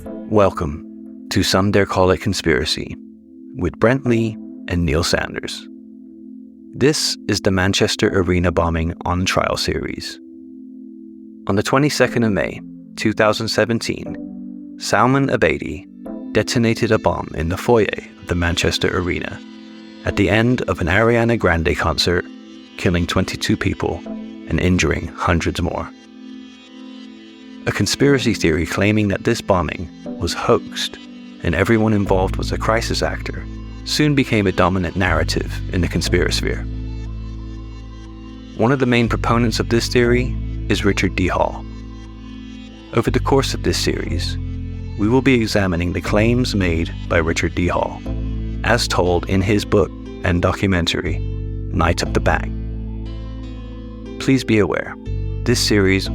Welcome to Some Dare Call It Conspiracy with Brent Lee and Neil Sanders. This is the Manchester Arena bombing on trial series. On the 22nd of May, 2017, Salman Abedi detonated a bomb in the foyer of the Manchester Arena at the end of an Ariana Grande concert, killing 22 people and injuring hundreds more. A conspiracy theory claiming that this bombing was hoaxed and everyone involved was a crisis actor soon became a dominant narrative in the conspirasphere. One of the main proponents of this theory is Richard D. Hall. Over the course of this series, we will be examining the claims made by Richard D. Hall, as told in his book and documentary, Night of the Bang. Please be aware, this series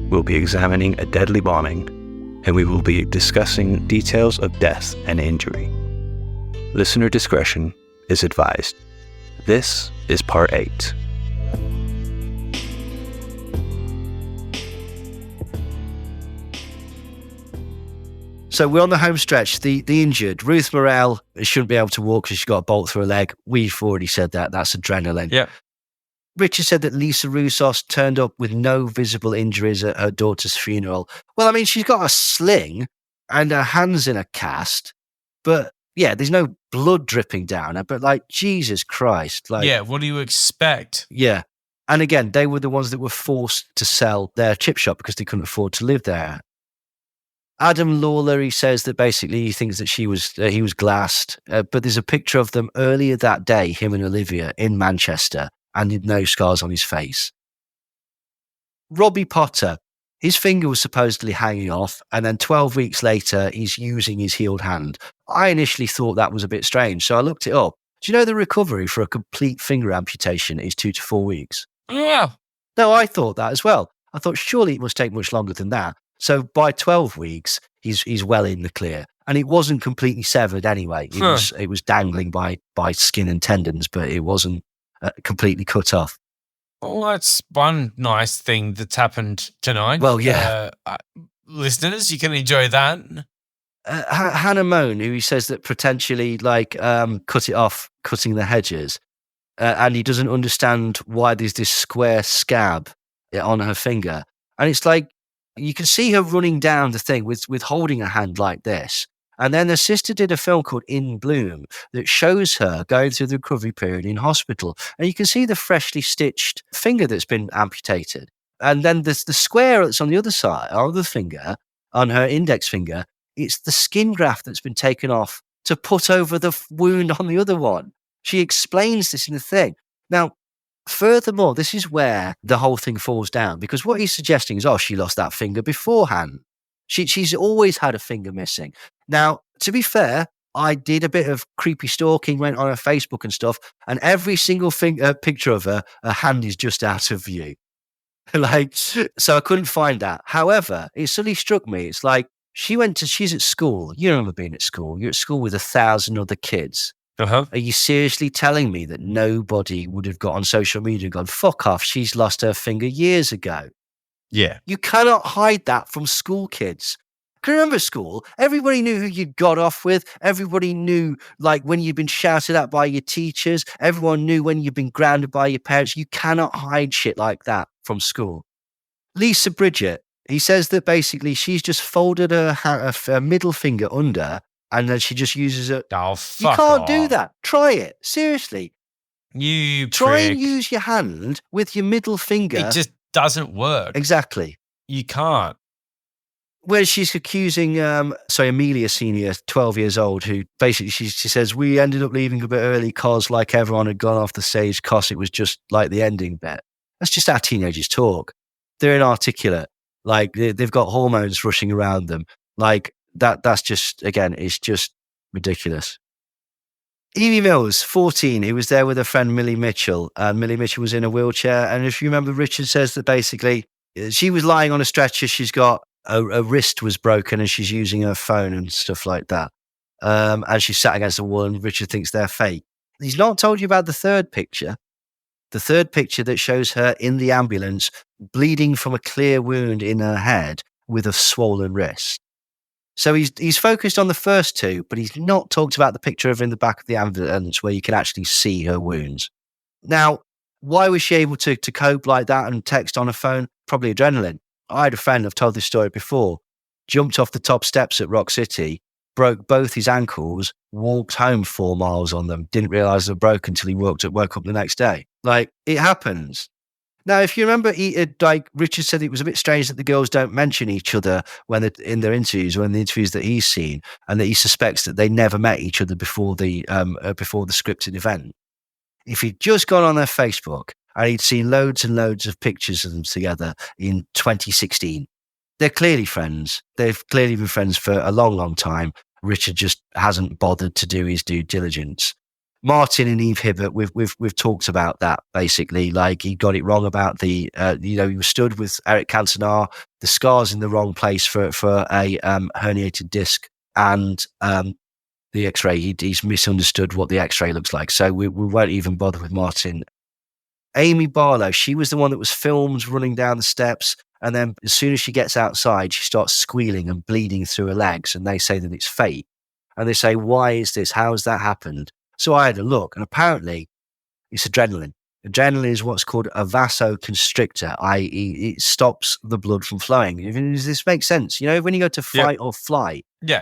will be examining a deadly bombing, and we will be discussing details of death and injury. Listener discretion is advised. This is part 8. So we're on the home stretch. The injured, Ruth Morel, shouldn't be able to walk because she's got a bolt through her leg. We've already said that. That's adrenaline. Yeah. Richard said that Lisa Roussos turned up with no visible injuries at her daughter's funeral. Well, I mean, she's got a sling and her hand's in a cast, but yeah, there's no blood dripping down her, but like, Jesus Christ. Like, yeah, what do you expect? Yeah. And again, they were the ones that were forced to sell their chip shop because they couldn't afford to live there. Adam Lawler, he says that basically he thinks that he was glassed, but there's a picture of them earlier that day, him and Olivia, in Manchester, and with no scars on his face. Robbie Potter, his finger was supposedly hanging off, and then 12 weeks later, he's using his healed hand. I initially thought that was a bit strange, so I looked it up. Do you know the recovery for a complete finger amputation is 2 to 4 weeks? Yeah. No, I thought that as well. I thought surely it must take much longer than that. So by 12 weeks, he's well in the clear. And it wasn't completely severed anyway. It was dangling by skin and tendons, but it wasn't completely cut off. Well, that's one nice thing that's happened tonight. Well, yeah. Listeners, you can enjoy that. Hannah Moan, who he says that potentially cut it off, cutting the hedges, and he doesn't understand why there's this square scab on her finger. And it's like, you can see her running down the thing with holding a hand like this. And then her sister did a film called In Bloom that shows her going through the recovery period in hospital. And you can see the freshly stitched finger that's been amputated. And then the square that's on the other side of the finger, on her index finger, it's the skin graft that's been taken off to put over the wound on the other one. She explains this in the thing. Now, furthermore, this is where the whole thing falls down, because what he's suggesting is, she lost that finger beforehand. She's always had a finger missing. Now, to be fair, I did a bit of creepy stalking, went on her Facebook and stuff, and every single picture of her hand is just out of view. So I couldn't find that. However, it suddenly struck me. It's like she's at school. You remember being at school. You're at school with 1,000 other kids. Uh-huh. Are you seriously telling me that nobody would have got on social media and gone, fuck off, she's lost her finger years ago? Yeah. You cannot hide that from school kids. Can you remember school? Everybody knew who you'd got off with. Everybody knew, when you'd been shouted at by your teachers. Everyone knew when you'd been grounded by your parents. You cannot hide shit like that from school. Lisa Bridget, he says that basically she's just folded her middle finger under, and then she just uses it. Oh, fuck You can't off. do that. Try it. Seriously. You Try prick. and use your hand with your middle finger. It just doesn't work. Exactly. You can't. Where she's accusing, Amelia Senior, 12 years old, who basically, she says, we ended up leaving a bit early because everyone had gone off the stage because it was just like the ending bit. That's just how teenagers talk. They're inarticulate. They've got hormones rushing around them. That's just, again, it's just ridiculous. Evie Mills, 14, he was there with her friend Millie Mitchell, and Millie Mitchell was in a wheelchair. And if you remember, Richard says that basically she was lying on a stretcher. She's got a wrist was broken and she's using her phone and stuff like that. And she sat against the wall, and Richard thinks they're fake. He's not told you about the third picture that shows her in the ambulance bleeding from a clear wound in her head with a swollen wrist. So he's focused on the first two, but he's not talked about the picture of in the back of the ambulance where you can actually see her wounds. Now, why was she able to cope like that and text on her phone? Probably adrenaline. I had a friend, I've told this story before, jumped off the top steps at Rock City, broke both his ankles, walked home 4 miles on them, didn't realize they were broken until he woke up the next day. Like, it happens. Now, if you remember, Richard said it was a bit strange that the girls don't mention each other when they're in their interviews, or in the interviews that he's seen, and that he suspects that they never met each other before the scripted event. If he'd just gone on their Facebook and he'd seen loads and loads of pictures of them together in 2016, they're clearly friends. They've clearly been friends for a long, long time. Richard just hasn't bothered to do his due diligence. Martin and Eve Hibbert, we've talked about that basically. Like, he got it wrong about the, he was stood with Eric Cantona, the scars in the wrong place for a herniated disc, and the X-ray. He's misunderstood what the X-ray looks like. So we won't even bother with Martin. Amy Barlow, she was the one that was filmed running down the steps. And then as soon as she gets outside, she starts squealing and bleeding through her legs. And they say that it's fate. And they say, why is this? How has that happened? So I had a look, and apparently it's adrenaline. Adrenaline is what's called a vasoconstrictor, i.e. it stops the blood from flowing. Does this make sense? When you go to fight or flight, you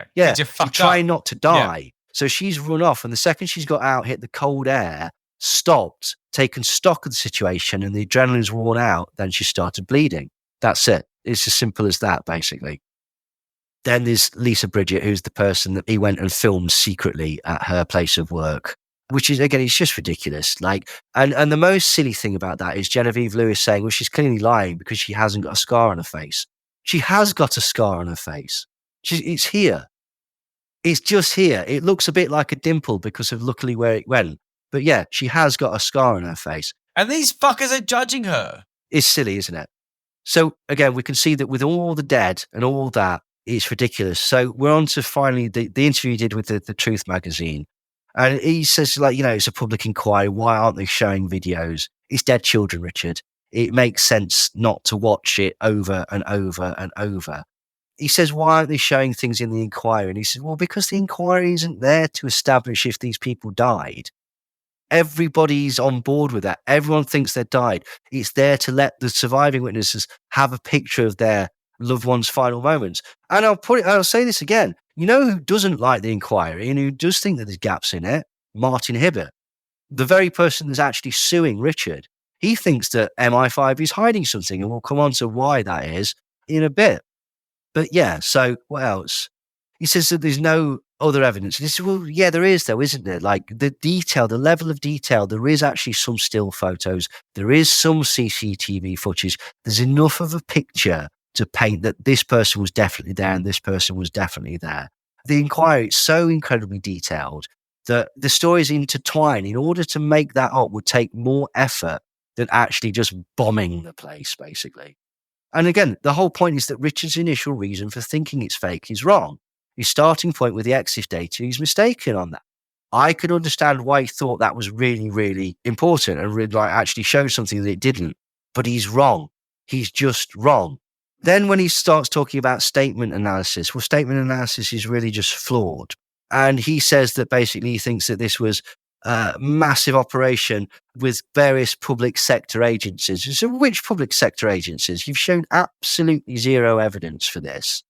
try not to die. Yeah. So she's run off, and the second she's got out, hit the cold air, stopped, taken stock of the situation, and the adrenaline's worn out, then she started bleeding. That's it. It's as simple as that, basically. Then there's Lisa Bridget, who's the person that he went and filmed secretly at her place of work, which is, again, it's just ridiculous. Like, and the most silly thing about that is Genevieve Lewis saying, well, she's clearly lying because she hasn't got a scar on her face. She has got a scar on her face. It's here. It's just here. It looks a bit like a dimple because of luckily where it went. But yeah, she has got a scar on her face. And these fuckers are judging her. It's silly, isn't it? So again, we can see that with all the dead and all that, it's ridiculous. So we're on to finally the interview he did with the Truth magazine. And he says, it's a public inquiry. Why aren't they showing videos? It's dead children, Richard. It makes sense not to watch it over and over and over. He says, why aren't they showing things in the inquiry? And he says, well, because the inquiry isn't there to establish if these people died. Everybody's on board with that. Everyone thinks they died. It's there to let the surviving witnesses have a picture of their loved one's final moments. And I'll say this again. You know who doesn't like the inquiry and who does think that there's gaps in it? Martin Hibbert, the very person that's actually suing Richard. He thinks that MI5 is hiding something, and we'll come on to why that is in a bit. But yeah, so what else? He says that there's no other evidence. And he says, well, yeah, there is though, isn't there? Like the detail, the level of detail, there is actually some still photos. There is some CCTV footage. There's enough of a picture to paint that this person was definitely there and this person was definitely there. The inquiry is so incredibly detailed that the stories intertwine. In order to make that up would take more effort than actually just bombing the place, basically. And again, the whole point is that Richard's initial reason for thinking it's fake is wrong. His starting point with the EXIF data, he's mistaken on that. I could understand why he thought that was really, really important and really actually showed something that it didn't. But he's wrong. He's just wrong. Then when he starts talking about statement analysis, well, statement analysis is really just flawed. And he says that basically he thinks that this was a massive operation with various public sector agencies. So which public sector agencies? You've shown absolutely zero evidence for this.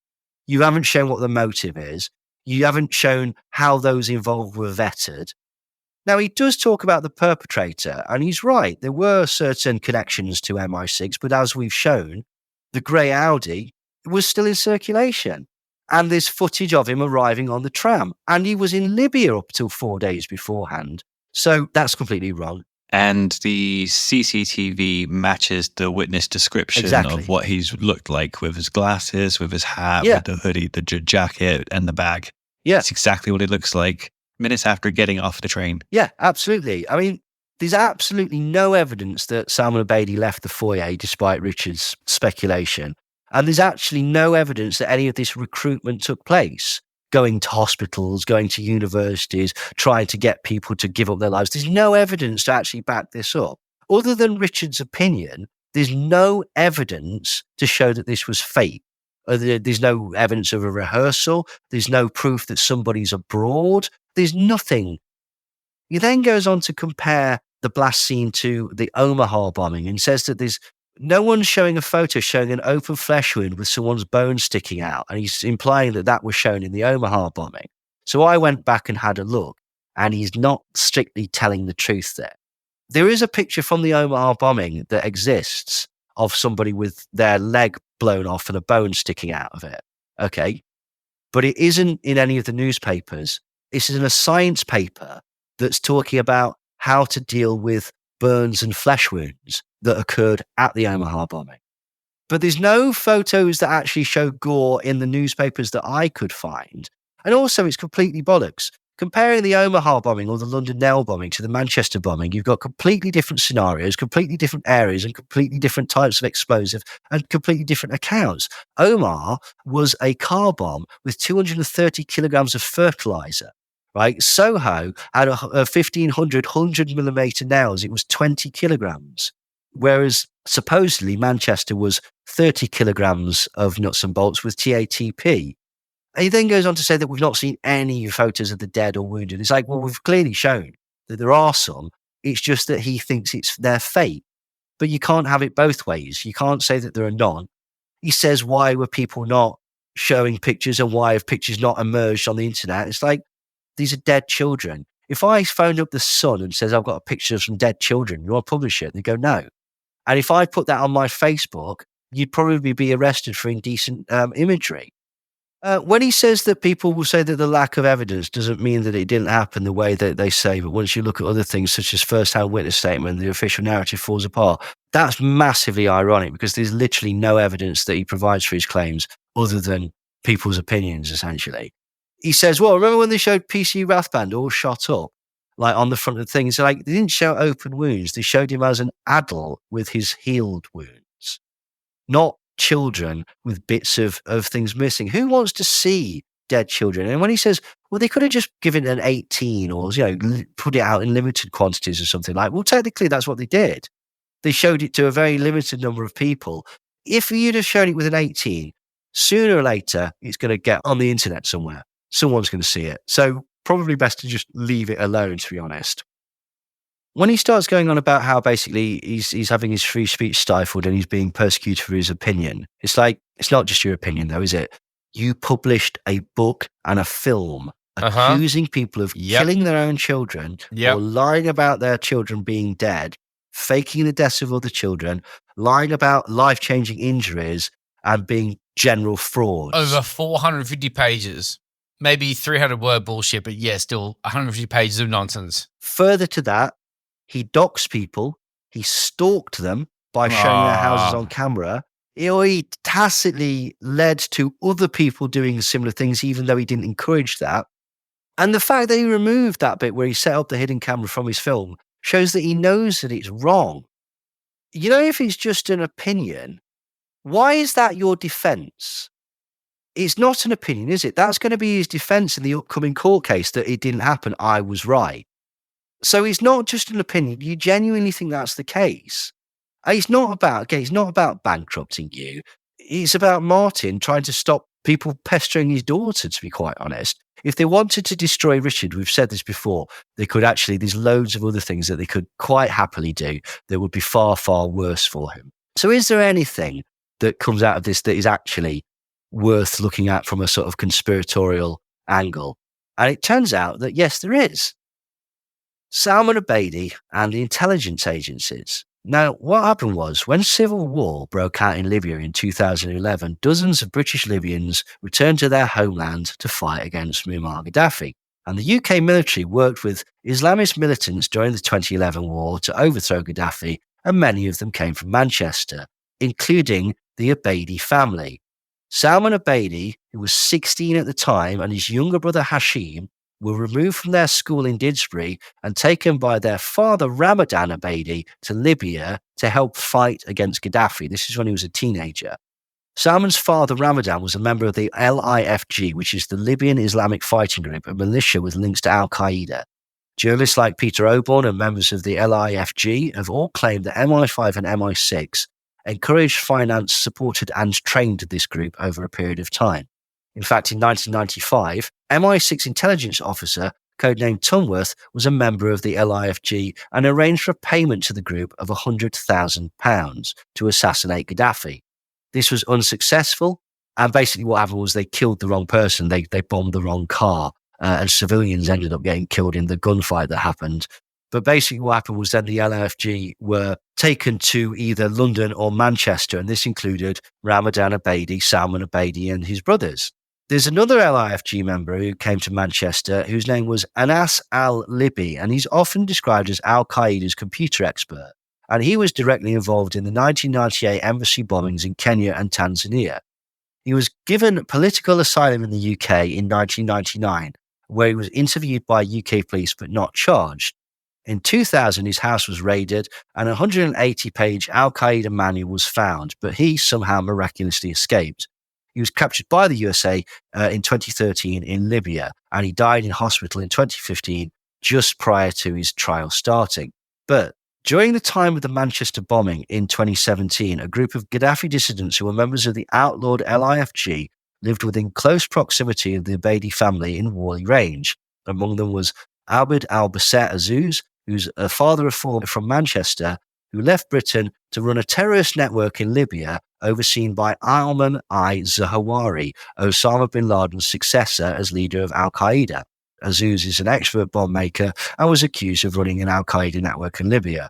You haven't shown what the motive is. You haven't shown how those involved were vetted. Now, he does talk about the perpetrator, and he's right. There were certain connections to MI6, but as we've shown, the grey Audi was still in circulation. And there's footage of him arriving on the tram. And he was in Libya up till 4 days beforehand. So that's completely wrong. And the CCTV matches the witness description of what he's looked like with his glasses, with his hat, with the hoodie, the jacket, and the bag. Yeah. It's exactly what it looks like minutes after getting off the train. Yeah, absolutely. I mean, there's absolutely no evidence that Salman Abedi left the foyer despite Richard's speculation. And there's actually no evidence that any of this recruitment took place. Going to hospitals, going to universities, trying to get people to give up their lives. There's no evidence to actually back this up. Other than Richard's opinion, there's no evidence to show that this was fake. There's no evidence of a rehearsal. There's no proof that somebody's abroad. There's nothing. He then goes on to compare the blast scene to the Omaha bombing and says that there's no one showing a photo showing an open flesh wound with someone's bone sticking out. And he's implying that that was shown in the Omaha bombing. So I went back and had a look, and he's not strictly telling the truth there. There is a picture from the Omaha bombing that exists of somebody with their leg blown off and a bone sticking out of it. Okay. But it isn't in any of the newspapers. This is in a science paper that's talking about how to deal with burns and flesh wounds that occurred at the Omaha bombing. But there's no photos that actually show gore in the newspapers that I could find. And also, it's completely bollocks. Comparing the Omaha bombing or the London Nail bombing to the Manchester bombing, you've got completely different scenarios, completely different areas, and completely different types of explosive and completely different accounts. Omaha was a car bomb with 230 kilograms of fertilizer. Right? Soho had a 1,500 100mm nails. It was 20 kilograms. Whereas supposedly Manchester was 30 kilograms of nuts and bolts with TATP. And he then goes on to say that we've not seen any photos of the dead or wounded. It's like, well, we've clearly shown that there are some. It's just that he thinks it's their fate. But you can't have it both ways. You can't say that there are none. He says, why were people not showing pictures and why have pictures not emerged on the internet? It's like, these are dead children. If I phoned up the Sun and says, I've got a picture of some dead children, you want to publish it? They go, no. And if I put that on my Facebook, you'd probably be arrested for indecent imagery. When he says that people will say that the lack of evidence doesn't mean that it didn't happen the way that they say, but once you look at other things such as first-hand witness statement, the official narrative falls apart. That's massively ironic because there's literally no evidence that he provides for his claims other than people's opinions, essentially. He says, well, remember when they showed PC Rathband all shot up, like on the front of the thing? It's like, they didn't show open wounds. They showed him as an adult with his healed wounds, not children with bits of things missing. Who wants to see dead children? And when he says, well, they could have just given an 18 or, put it out in limited quantities or something like, well, technically that's what they did. They showed it to a very limited number of people. If you'd have shown it with an 18, sooner or later, it's going to get on the internet somewhere. Someone's going to see it. So probably best to just leave it alone, to be honest. When he starts going on about how basically he's having his free speech stifled and he's being persecuted for his opinion, it's like, it's not just your opinion though, is it? You published a book and a film accusing people of killing their own children or lying about their children being dead, faking the deaths of other children, lying about life-changing injuries and being general frauds. Over 450 pages. Maybe 300-word bullshit, but still 150 pages of nonsense. Further to that, he doxed people. He stalked them by showing their houses on camera. He tacitly led to other people doing similar things, even though he didn't encourage that. And the fact that he removed that bit where he set up the hidden camera from his film shows that he knows that it's wrong. If it's just an opinion, why is that your defense? It's not an opinion, is it? That's going to be his defense in the upcoming court case that it didn't happen. I was right. So it's not just an opinion. You genuinely think that's the case. It's not about bankrupting you. It's about Martin trying to stop people pestering his daughter, to be quite honest. If they wanted to destroy Richard, we've said this before, there's loads of other things that they could quite happily do that would be far, far worse for him. So is there anything that comes out of this that is actually worth looking at from a sort of conspiratorial angle? And it turns out that yes, there is. Salman Abedi and the intelligence agencies. Now, what happened was when civil war broke out in Libya in 2011, dozens of British Libyans returned to their homeland to fight against Muammar Gaddafi. And the UK military worked with Islamist militants during the 2011 war to overthrow Gaddafi, and many of them came from Manchester, including the Abedi family. Salman Abedi, who was 16 at the time, and his younger brother Hashim were removed from their school in Didsbury and taken by their father Ramadan Abedi to Libya to help fight against Gaddafi. This is when he was a teenager. Salman's father Ramadan was a member of the LIFG, which is the Libyan Islamic Fighting Group, a militia with links to Al-Qaeda. Journalists like Peter Oborne and members of the LIFG have all claimed that MI5 and MI6 encouraged, financed, supported, and trained this group over a period of time. In fact, in 1995, MI6 intelligence officer, codenamed Tunworth, was a member of the LIFG and arranged for a payment to the group of £100,000 to assassinate Gaddafi. This was unsuccessful, and basically what happened was they killed the wrong person. They bombed the wrong car, and civilians ended up getting killed in the gunfight that happened. But basically what happened was then the LIFG were taken to either London or Manchester, and this included Ramadan Abedi, Salman Abedi, and his brothers. There's another LIFG member who came to Manchester whose name was Anas al-Libi, and he's often described as Al-Qaeda's computer expert. And he was directly involved in the 1998 embassy bombings in Kenya and Tanzania. He was given political asylum in the UK in 1999, where he was interviewed by UK police but not charged. In 2000, his house was raided and a 180-page Al-Qaeda manual was found, but he somehow miraculously escaped. He was captured by the USA in 2013 in Libya, and he died in hospital in 2015, just prior to his trial starting. But during the time of the Manchester bombing in 2017, a group of Gaddafi dissidents who were members of the outlawed LIFG lived within close proximity of the Abedi family in Whalley Range. Among them was Albert al-Basset Azouz, who's a father of four from Manchester, who left Britain to run a terrorist network in Libya overseen by Ayman al-Zawahiri, Osama bin Laden's successor as leader of Al-Qaeda. Azouz is an expert bomb maker and was accused of running an Al-Qaeda network in Libya.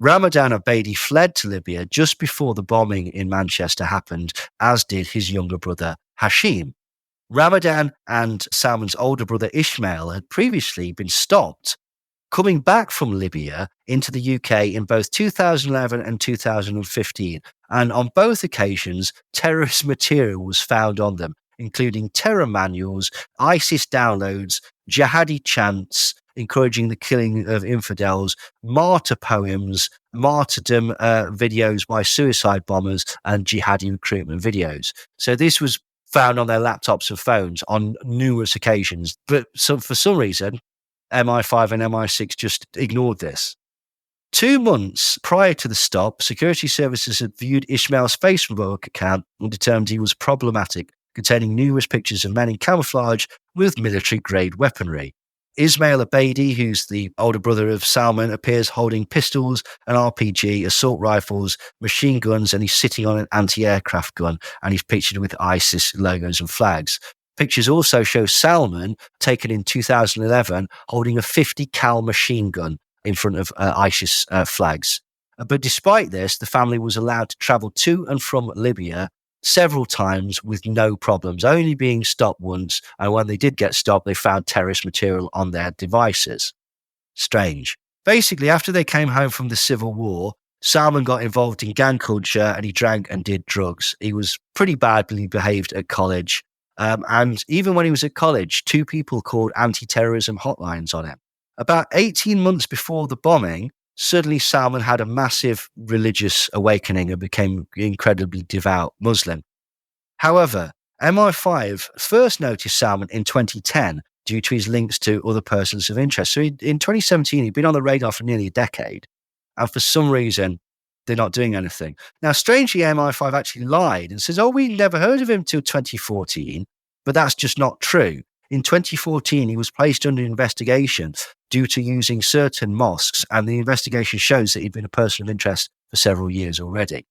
Ramadan Abedi fled to Libya just before the bombing in Manchester happened, as did his younger brother Hashim. Ramadan and Salman's older brother Ismail had previously been stopped coming back from Libya into the UK in both 2011 and 2015, and on both occasions, terrorist material was found on them, including terror manuals, ISIS downloads, jihadi chants, encouraging the killing of infidels, martyr poems, martyrdom videos by suicide bombers, and jihadi recruitment videos. So this was found on their laptops and phones on numerous occasions, but for some reason, MI5 and MI6 just ignored this. 2 months prior to the stop, security services had viewed Ismail's Facebook account and determined he was problematic, containing numerous pictures of men in camouflage with military-grade weaponry. Ismail Abedi, who's the older brother of Salman, appears holding pistols, an RPG, assault rifles, machine guns, and he's sitting on an anti-aircraft gun, and he's pictured with ISIS logos and flags. Pictures also show Salman, taken in 2011, holding a 50 cal machine gun in front of ISIS flags. But despite this, the family was allowed to travel to and from Libya several times with no problems, only being stopped once. And when they did get stopped, they found terrorist material on their devices. Strange. Basically, after they came home from the civil war, Salman got involved in gang culture and he drank and did drugs. He was pretty badly behaved at college. And even when he was at college, 2 people called anti-terrorism hotlines on him. About 18 months before the bombing, suddenly Salman had a massive religious awakening and became incredibly devout Muslim. However, MI5 first noticed Salman in 2010 due to his links to other persons of interest. So in 2017, he'd been on the radar for nearly a decade. And for some reason, they're not doing anything. Now, strangely, MI5 actually lied and says, we never heard of him till 2014, but that's just not true. In 2014, he was placed under investigation due to using certain mosques, and the investigation shows that he'd been a person of interest for several years already.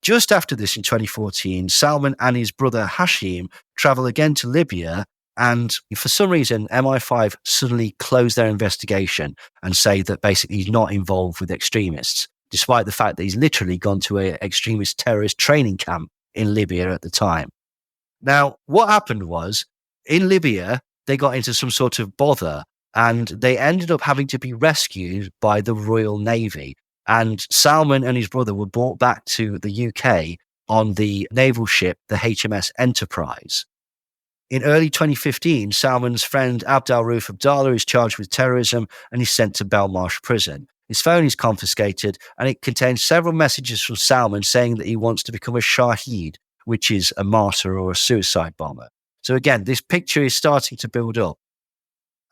Just after this, in 2014, Salman and his brother Hashim travel again to Libya, and for some reason, MI5 suddenly closed their investigation and say that basically he's not involved with extremists, despite the fact that he's literally gone to an extremist terrorist training camp in Libya at the time. Now, what happened was, in Libya, they got into some sort of bother and they ended up having to be rescued by the Royal Navy. And Salman and his brother were brought back to the UK on the naval ship, the HMS Enterprise. In early 2015, Salman's friend Abdel Rauf Abdallah is charged with terrorism and is sent to Belmarsh prison. His phone is confiscated and it contains several messages from Salman saying that he wants to become a Shaheed, which is a martyr or a suicide bomber. So again, this picture is starting to build up.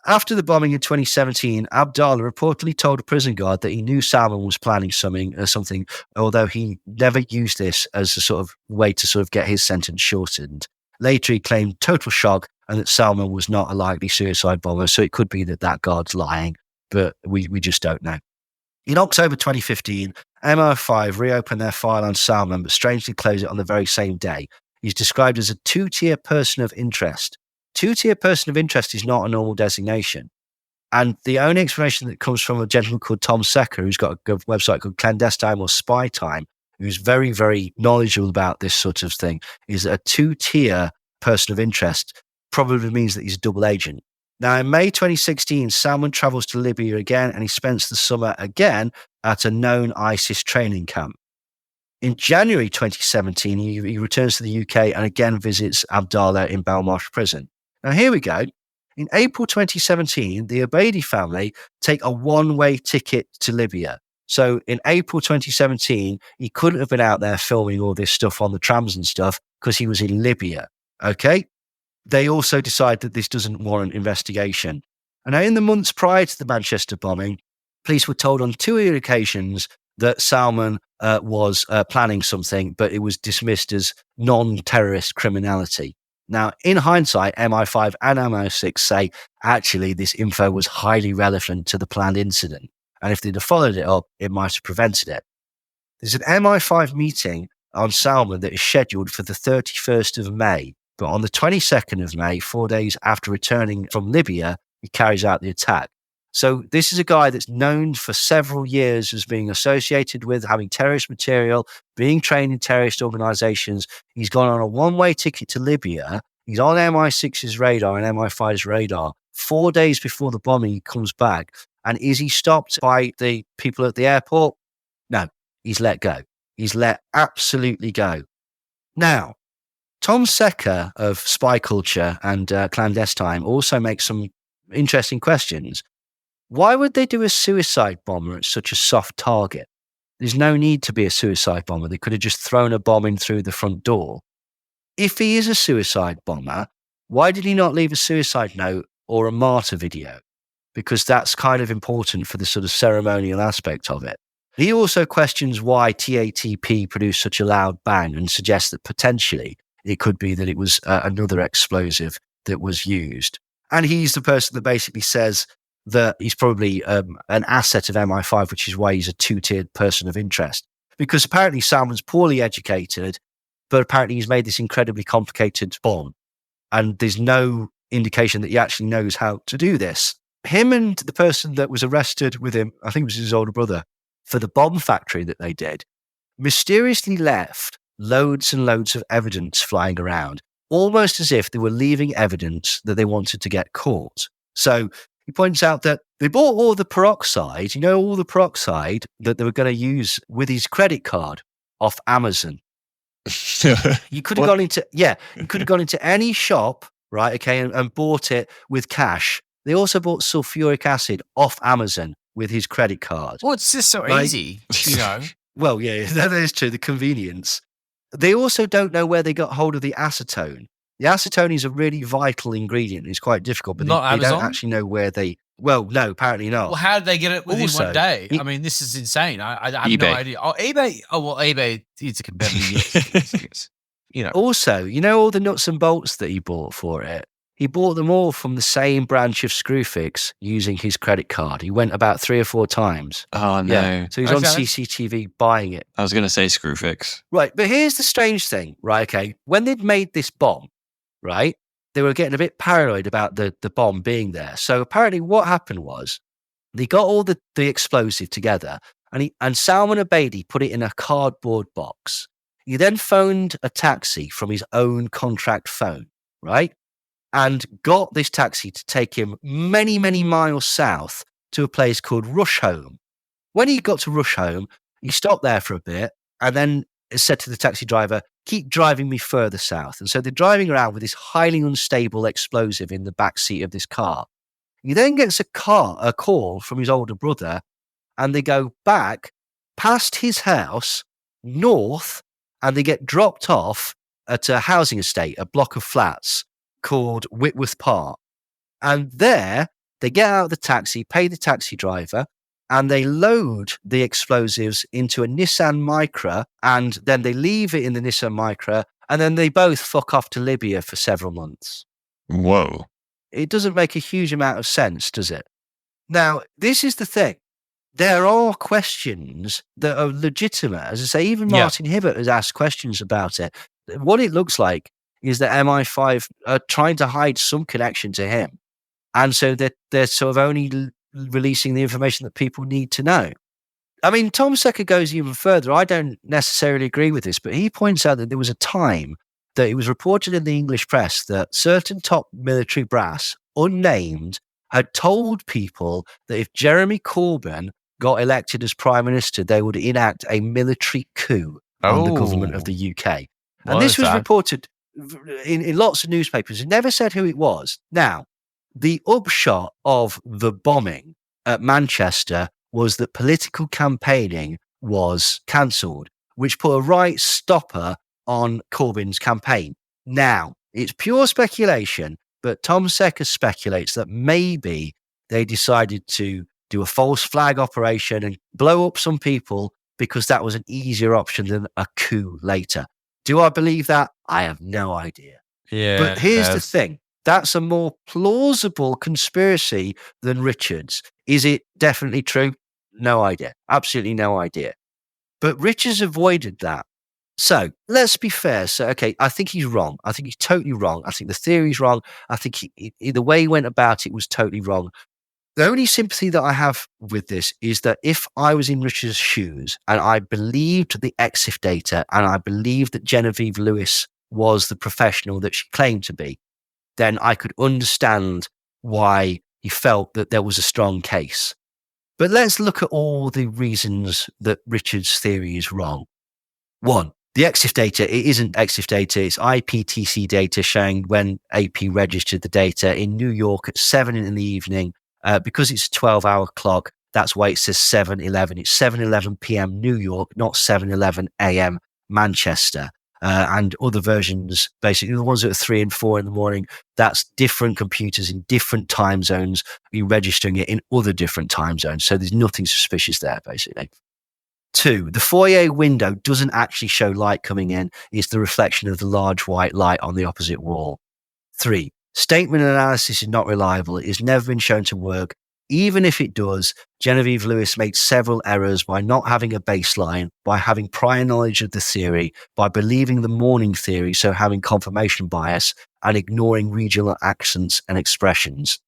After the bombing in 2017, Abdallah reportedly told a prison guard that he knew Salman was planning something, although he never used this as a sort of way to sort of get his sentence shortened. Later, he claimed total shock and that Salman was not a likely suicide bomber, so it could be that guard's lying, but we just don't know. In October 2015, MI5 reopened their file on Salman, but strangely closed it on the very same day. He's described as a two-tier person of interest. Two-tier person of interest is not a normal designation. And the only explanation that comes from a gentleman called Tom Secker, who's got a website called Clandestine or Spy Time, who's very, very knowledgeable about this sort of thing, is that a two-tier person of interest probably means that he's a double agent. Now, in May 2016, Salman travels to Libya again, and he spends the summer again at a known ISIS training camp. In January 2017, he returns to the UK and again visits Abdallah in Belmarsh prison. Now, here we go. In April 2017, the Obeidi family take a one-way ticket to Libya. So in April 2017, he couldn't have been out there filming all this stuff on the trams and stuff because he was in Libya. Okay? They also decide that this doesn't warrant investigation. And now in the months prior to the Manchester bombing, police were told on 2 occasions that Salman was planning something, but it was dismissed as non-terrorist criminality. Now, in hindsight, MI5 and MI6 say, actually, this info was highly relevant to the planned incident. And if they'd have followed it up, it might have prevented it. There's an MI5 meeting on Salman that is scheduled for the 31st of May. But on the 22nd of May, 4 days after returning from Libya, he carries out the attack. So this is a guy that's known for several years as being associated with having terrorist material, being trained in terrorist organizations. He's gone on a one-way ticket to Libya. He's on MI6's radar and MI5's radar. 4 days before the bombing, he comes back. And is he stopped by the people at the airport? No, he's let go. He's let absolutely go. Now, Tom Secker of Spy Culture and Clandestine also makes some interesting questions. Why would they do a suicide bomber at such a soft target? There's no need to be a suicide bomber. They could have just thrown a bomb in through the front door. If he is a suicide bomber, why did he not leave a suicide note or a martyr video? Because that's kind of important for the sort of ceremonial aspect of it. He also questions why TATP produced such a loud bang and suggests that potentially it could be that it was another explosive that was used. And he's the person that basically says that he's probably an asset of MI5, which is why he's a two-tiered person of interest. Because apparently Salman's poorly educated, but apparently he's made this incredibly complicated bomb. And there's no indication that he actually knows how to do this. Him and the person that was arrested with him, I think it was his older brother, for the bomb factory that they did, mysteriously left loads and loads of evidence flying around, almost as if they were leaving evidence that they wanted to get caught. So he points out that they bought all the peroxide, all the peroxide that they were going to use with his credit card off Amazon. You could have gone into any shop, right? Okay. And bought it with cash. They also bought sulfuric acid off Amazon with his credit card. Well, it's just so easy, Well, yeah, that is true. The convenience. They also don't know where they got hold of the acetone. The acetone is a really vital ingredient. It's quite difficult, but they don't actually know where they... Well, no, apparently not. Well, how did they get it within 1 day? I mean, this is insane. I have eBay. no idea. Oh, eBay. Oh, well, eBay is a competitor. Also, all the nuts and bolts that he bought for it, he bought them all from the same branch of Screwfix using his credit card. He went about 3 or 4 times. Oh, no. Yeah. So he's on CCTV buying it. I was going to say Screwfix. Right, but here's the strange thing, right? Okay, when they'd made this bomb, right, they were getting a bit paranoid about the bomb being there. So apparently what happened was they got all the explosive together and Salman Obeidi put it in a cardboard box. He then phoned a taxi from his own contract phone, right? And got this taxi to take him many, many miles south to a place called Rusholme. When he got to Rusholme, he stopped there for a bit and then said to the taxi driver, keep driving me further south. And so they're driving around with this highly unstable explosive in the back seat of this car. He then gets a call from his older brother, and they go back past his house, north, and they get dropped off at a housing estate, a block of flats called Whitworth Park. And there They get out of the taxi, pay the taxi driver, and they load the explosives into a Nissan Micra, and then they leave it in the Nissan Micra, and then they both fuck off to Libya for several months. Whoa. It doesn't make a huge amount of sense, does it? Now, this is the thing. There are questions that are legitimate. As I say, even Martin Hibbert has asked questions about it. What it looks like is that MI5 are trying to hide some connection to him. And so they're sort of only releasing the information that people need to know. I mean, Tom Secker goes even further. I don't necessarily agree with this, but he points out that there was a time that it was reported in the English press that certain top military brass, unnamed, had told people that if Jeremy Corbyn got elected as Prime Minister, they would enact a military coup on the government of the UK. And this was reported in lots of newspapers. It never said who it was. Now, the upshot of the bombing at Manchester was that political campaigning was cancelled, which put a right stopper on Corbyn's campaign. Now, it's pure speculation, but Tom Secker speculates that maybe they decided to do a false flag operation and blow up some people because that was an easier option than a coup later. Do I believe that? I have no idea. Yeah. But here's the thing. That's a more plausible conspiracy than Richard's. Is it definitely true? No idea. Absolutely no idea. But Richard's avoided that. So let's be fair. So, okay, I think he's wrong. I think he's totally wrong. I think the theory's wrong. I think the way he went about it was totally wrong. The only sympathy that I have with this is that if I was in Richard's shoes and I believed the EXIF data and I believed that Genevieve Lewis was the professional that she claimed to be, then I could understand why he felt that there was a strong case. But let's look at all the reasons that Richard's theory is wrong. 1, the EXIF data, it isn't EXIF data, it's IPTC data showing when AP registered the data in New York at 7 in the evening. Because it's a 12-hour clock, that's why it says 7:11. It's 7:11 p.m. New York, not 7:11 a.m. Manchester. And other versions, basically the ones that are 3 and 4 in the morning, that's different computers in different time zones, be registering it in other different time zones. So there's nothing suspicious there, basically. 2, the foyer window doesn't actually show light coming in. It's the reflection of the large white light on the opposite wall. 3, statement analysis is not reliable. It has never been shown to work. Even if it does, Genevieve Lewis made several errors by not having a baseline, by having prior knowledge of the theory, by believing the morning theory, so having confirmation bias, and ignoring regional accents and expressions.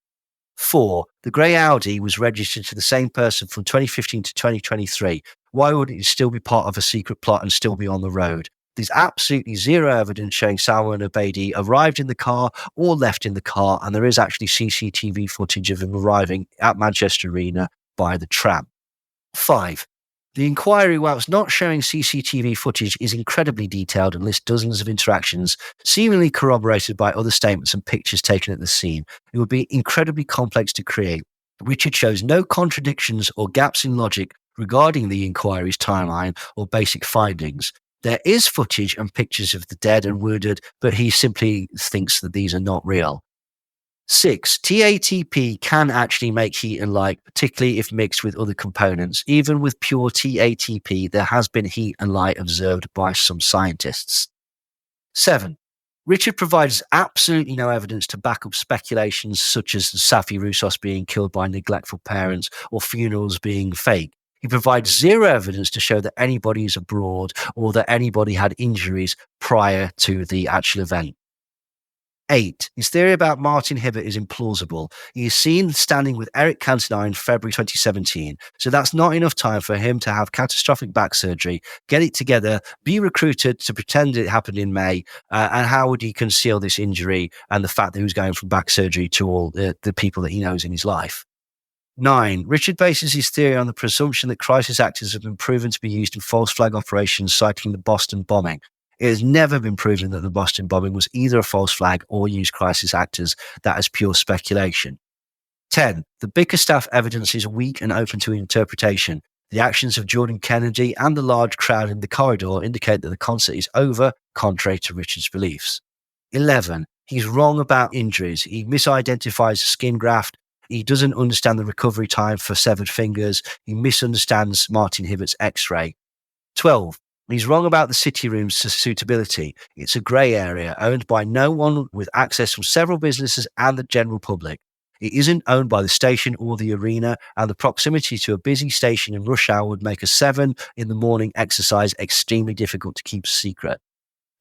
4, the grey Audi was registered to the same person from 2015 to 2023. Why would it still be part of a secret plot and still be on the road? There's absolutely zero evidence showing Salman Abedi arrived in the car or left in the car, and there is actually CCTV footage of him arriving at Manchester Arena by the tram. 5, the inquiry, whilst not showing CCTV footage, is incredibly detailed and lists dozens of interactions, seemingly corroborated by other statements and pictures taken at the scene. It would be incredibly complex to create. Richard shows no contradictions or gaps in logic regarding the inquiry's timeline or basic findings. There is footage and pictures of the dead and wounded, but he simply thinks that these are not real. 6, TATP can actually make heat and light, particularly if mixed with other components. Even with pure TATP, there has been heat and light observed by some scientists. 7, Richard provides absolutely no evidence to back up speculations such as Safi Roussos being killed by neglectful parents or funerals being fake. He provides zero evidence to show that anybody is abroad or that anybody had injuries prior to the actual event. 8, his theory about Martin Hibbert is implausible. He is seen standing with Eric Cantona in February 2017, so that's not enough time for him to have catastrophic back surgery, get it together, be recruited to pretend it happened in May, and how would he conceal this injury and the fact that he was going from back surgery to all the people that he knows in his life? 9, Richard bases his theory on the presumption that crisis actors have been proven to be used in false flag operations, citing the Boston bombing. It has never been proven that the Boston bombing was either a false flag or used crisis actors. That is pure speculation. 10, the Bickerstaff evidence is weak and open to interpretation. The actions of Jordan Kennedy and the large crowd in the corridor indicate that the concert is over, contrary to Richard's beliefs. 11, he's wrong about injuries. He misidentifies a skin graft. He doesn't understand the recovery time for severed fingers. He misunderstands Martin Hibbert's X-ray. 12. He's wrong about the city room's suitability. It's a grey area owned by no one with access from several businesses and the general public. It isn't owned by the station or the arena, and the proximity to a busy station in rush hour would make a 7 in the morning exercise extremely difficult to keep secret.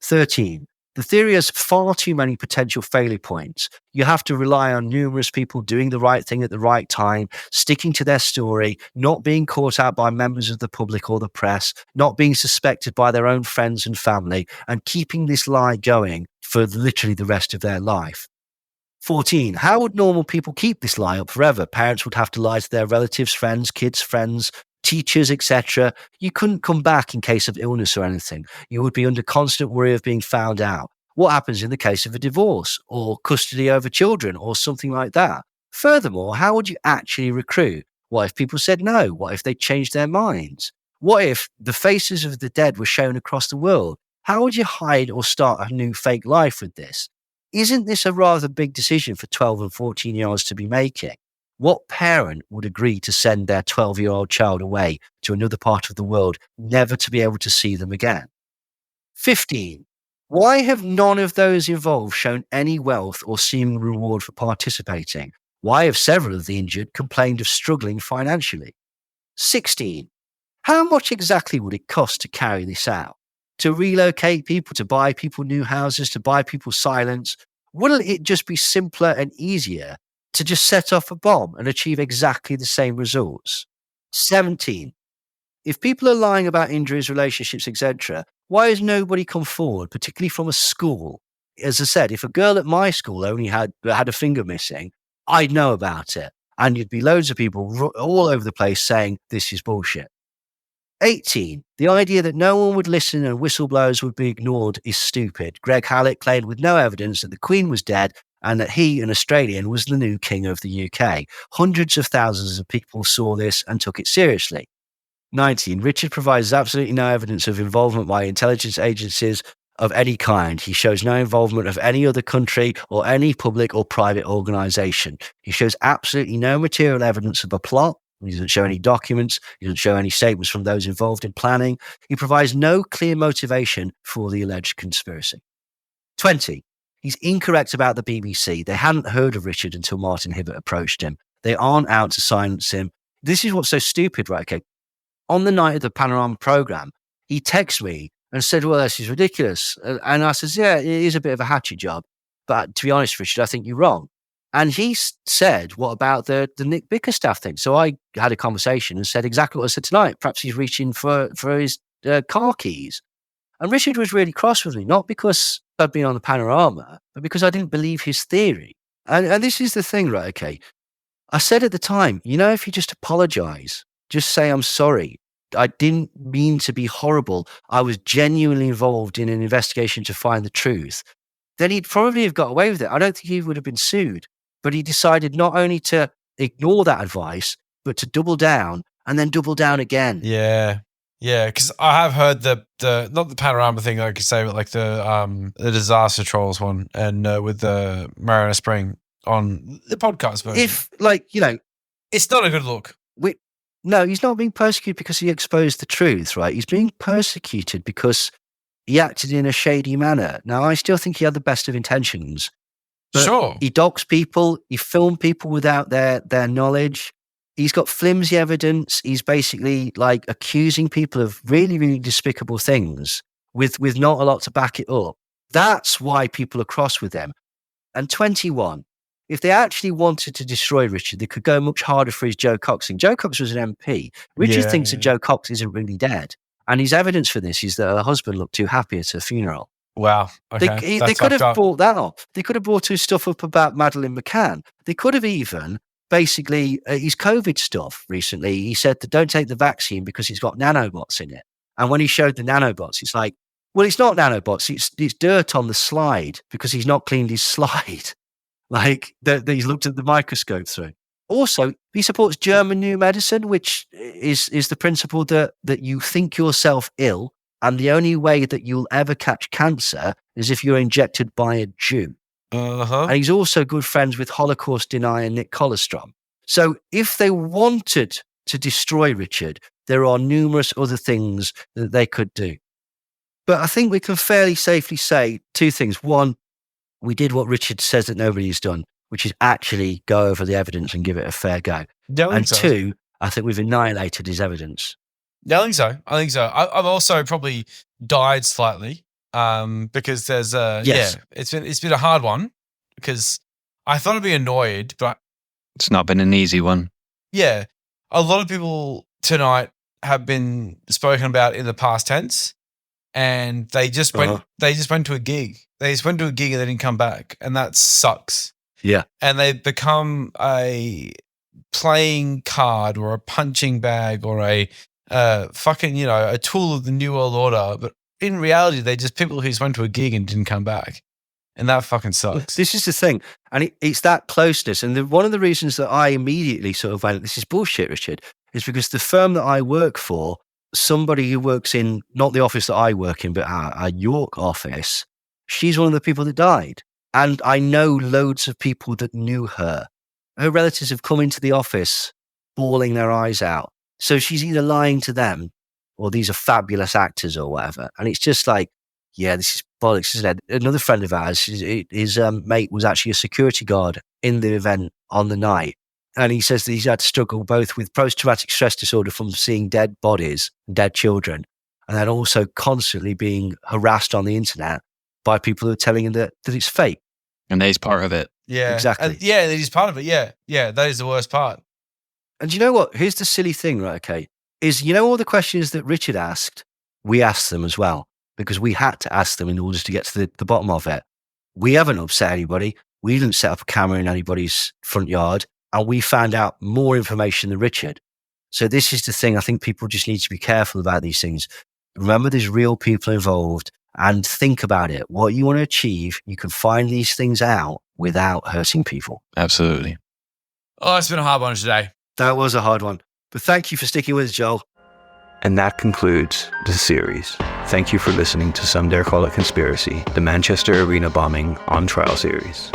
13. The theory has far too many potential failure points. You have to rely on numerous people doing the right thing at the right time, sticking to their story, not being caught out by members of the public or the press, not being suspected by their own friends and family, and keeping this lie going for literally the rest of their life. 14. How would normal people keep this lie up forever? Parents would have to lie to their relatives, friends, kids, friends, teachers, etc. You couldn't come back in case of illness or anything. You would be under constant worry of being found out. What happens in the case of a divorce or custody over children or something like that? Furthermore, how would you actually recruit? What if people said no? What if they changed their minds? What if the faces of the dead were shown across the world? How would you hide or start a new fake life with this? Isn't this a rather big decision for 12 and 14-year-olds to be making? What parent would agree to send their 12-year-old child away to another part of the world, never to be able to see them again? 15. Why have none of those involved shown any wealth or seeming reward for participating? Why have several of the injured complained of struggling financially? 16. How much exactly would it cost to carry this out? To relocate people, to buy people new houses, to buy people silence? Wouldn't it just be simpler and easier to just set off a bomb and achieve exactly the same results? 17. If people are lying about injuries, relationships, etc., why has nobody come forward, particularly from a school? As I said, if a girl at my school only had a finger missing, I'd know about it. And you'd be loads of people all over the place saying this is bullshit. 18. The idea that no one would listen and whistleblowers would be ignored is stupid. Greg Hallett claimed with no evidence that the Queen was dead and that he, an Australian, was the new king of the UK. Hundreds of thousands of people saw this and took it seriously. 19. Richard provides absolutely no evidence of involvement by intelligence agencies of any kind. He shows no involvement of any other country or any public or private organisation. He shows absolutely no material evidence of a plot. He doesn't show any documents. He doesn't show any statements from those involved in planning. He provides no clear motivation for the alleged conspiracy. 20. He's incorrect about the BBC. They hadn't heard of Richard until Martin Hibbert approached him. They aren't out to silence him. This is what's so stupid, right? Okay. On the night of the Panorama programme, he texted me and said, well, this is ridiculous. And I said, yeah, it is a bit of a hatchet job. But to be honest, Richard, I think you're wrong. And he said, what about the Nick Bickerstaff thing? So I had a conversation and said exactly what I said tonight. Perhaps he's reaching for his car keys. And Richard was really cross with me, not because I'd been on the Panorama, but because I didn't believe his theory. And this is the thing, right? Okay. I said at the time, if you just apologize, just say, I'm sorry. I didn't mean to be horrible. I was genuinely involved in an investigation to find the truth. Then he'd probably have got away with it. I don't think he would have been sued. But he decided not only to ignore that advice, but to double down and then double down again. Yeah. Yeah, because I have heard the not the Panorama thing, like you say, but like the Disaster Trolls one, and with the Mariner Spring on the podcast version. If, it's not a good look. No, he's not being persecuted because he exposed the truth, right? He's being persecuted because he acted in a shady manner. Now, I still think he had the best of intentions. But sure. He doxed people. He filmed people without their knowledge. He's got flimsy evidence. He's basically accusing people of really, really despicable things with not a lot to back it up. That's why people are cross with them. And 21, if they actually wanted to destroy Richard, they could go much harder for his Joe Cox thing. Joe Cox was an MP. Richard thinks that Joe Cox isn't really dead. And his evidence for this is that her husband looked too happy at her funeral. Wow. Okay. They could have brought that up. They could have brought his stuff up about Madeleine McCann. They could have even basically his COVID stuff recently. He said that don't take the vaccine because he's got nanobots in it. And when he showed the nanobots, it's like, well, it's not nanobots. It's dirt on the slide because he's not cleaned his slide. That he's looked at the microscope through. Also, he supports German new medicine, which is the principle that you think yourself ill. And the only way that you'll ever catch cancer is if you're injected by a Jew. Uh-huh. And he's also good friends with Holocaust denier Nick Kollerstrom. So if they wanted to destroy Richard, there are numerous other things that they could do. But I think we can fairly safely say two things. One, we did what Richard says that nobody's done, which is actually go over the evidence and give it a fair go. And two, I think we've annihilated his evidence. Yeah, I think so. I've also probably died slightly because there's it's been a hard one because I thought I'd be annoyed, but it's not been an easy one. Yeah, a lot of people tonight have been spoken about in the past tense, and they just went. They just went to a gig. They just went to a gig and they didn't come back, and that sucks. Yeah, and they've become a playing card or a punching bag or a a tool of the New World Order. But in reality, they're just people who just went to a gig and didn't come back, and that fucking sucks. This is the thing, and it's that closeness. And one of the reasons that I immediately sort of went, "This is bullshit, Richard," is because the firm that I work for, somebody who works in not the office that I work in, but our York office, she's one of the people that died. And I know loads of people that knew her. Her relatives have come into the office bawling their eyes out. So she's either lying to them or these are fabulous actors or whatever. And it's just like, yeah, this is bollocks, isn't it? Another friend of ours, his mate was actually a security guard in the event on the night. And he says that he's had to struggle both with post-traumatic stress disorder from seeing dead bodies, dead children, and then also constantly being harassed on the internet by people who are telling him that it's fake. And that he's part of it. Yeah. Exactly. That he's part of it. Yeah. Yeah. That is the worst part. And you know what? Here's the silly thing, right? Okay. Is, all the questions that Richard asked, we asked them as well, because we had to ask them in order to get to the bottom of it. We haven't upset anybody. We didn't set up a camera in anybody's front yard, and we found out more information than Richard. So this is the thing. I think people just need to be careful about these things. Remember, there's real people involved. And think about it. What you want to achieve, you can find these things out without hurting people. Absolutely. Oh, it's been a hard one today. That was a hard one. But thank you for sticking with us, Joel. And that concludes the series. Thank you for listening to Some Dare Call It Conspiracy, the Manchester Arena Bombing on Trial series.